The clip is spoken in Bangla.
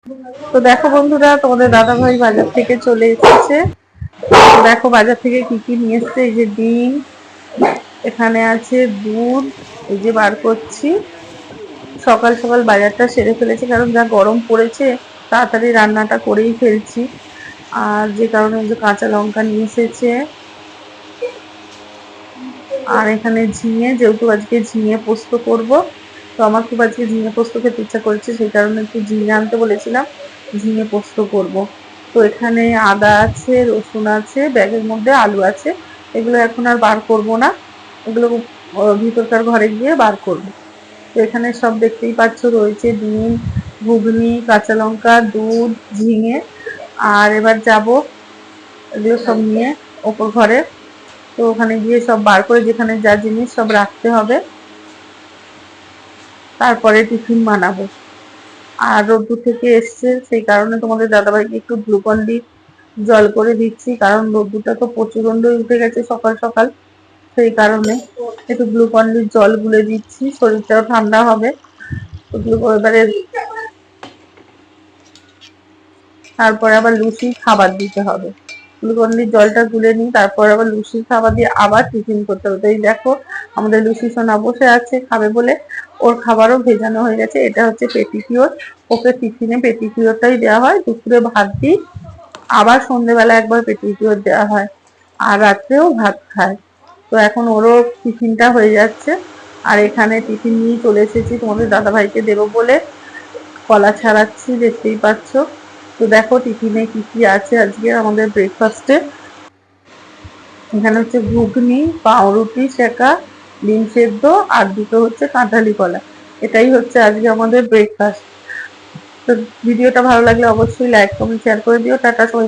তো দেখো বন্ধুরা, তোমাদের দাদা ভাই বাজার থেকে চলে এসেছে। দেখো বাজার থেকে কি কি নিয়ে এসছে। এই যে ডিম, এখানে আছে দুধ, এই যে বার করছি। সকাল সকাল বাজারটা সেরে ফেলেছি, কারণ যা গরম পড়েছে তাড়াতাড়ি রান্নাটা করেই ফেলছি। আর যে কারণে যে কাঁচা লঙ্কা নিয়ে এসেছে। আর এখানে ঝিঙে, যেহেতু আজকে ঝিঙে পোস্ত করব, তো আমার খুব আজকে ঝিঙে পোস্ত খেতে ইচ্ছা করছে, সেই কারণে একটু ঝিঙে আনতে বলেছিলাম, ঝিঙে পোস্ত করব। তো এখানে আদা আছে, রসুন আছে, ব্যাগের মধ্যে আলু আছে। এগুলো এখন আর বার করব না, এগুলো ভিতরকার ঘরে গিয়ে বার করব। তো এখানে সব দেখতেই পাচ্ছ, রয়েছে ডিম, ঘুগনি, কাঁচা লঙ্কা, দুধ, ঝিঙে। আর এবার যাব এগুলো সব নিয়ে ওপর ঘরে। তো ওখানে গিয়ে সব বার করে যেখানে যা জিনিস সব রাখতে হবে, তারপরে টিফিন বানাবো। আর রোদ্দুর থেকে এসছে, সেই কারণে তোমাদের দাদাভাইকে একটু গ্লুকন ডি জল করে দিচ্ছি, কারণ রোদ্দুরটা তো প্রচুরই উঠে গেছে সকাল সকাল। সেই কারণে একটু গ্লুকন ডির জল গুলে দিচ্ছি, শরীরটাও ঠান্ডা হবে। এবারে তারপরে আবার লুচির খাবার দিতে হবে। গ্লুকন ডির জলটা গুলে নিই, তারপর আবার লুচির খাবার দিয়ে আবার টিফিন করতে হবে। এই দেখো, আমাদের লুচি সোনা বসে আছে খাবে বলে, ওর খাবারও ভেজানো হয়ে গেছে। এটা হচ্ছে পেটিকিওর, ওকে টিফিনে পেটিকিওরটাই দেওয়া হয়। দুপুরে ভাত দিই, আবার সন্ধ্যেবেলা একবার পেটিকিওর দেওয়া হয়, আর রাত্রেও ভাত খায়। তো এখন ওরও টিফিনটা হয়ে যাচ্ছে। আর এখানে টিফিন নিয়ে চলে এসেছি তোমাদের দাদা ভাইকে দেবো বলে, কলা ছাড়াচ্ছি, দেখতেই পাচ্ছ। তো দেখো টিফিনে কি কি আছে আজকে আমাদের ব্রেকফাস্টে। এখানে হচ্ছে ঘুগনি, পাউরুটি সেকা, ডিম সেদ্ধ, আর দুটো হচ্ছে কাঁঠালি কলা। এটাই হচ্ছে আজকে আমাদের ব্রেকফাস্ট। তো ভিডিওটা ভালো লাগলে অবশ্যই লাইক কমেন্ট শেয়ার করে দিও। টাটা সবাই।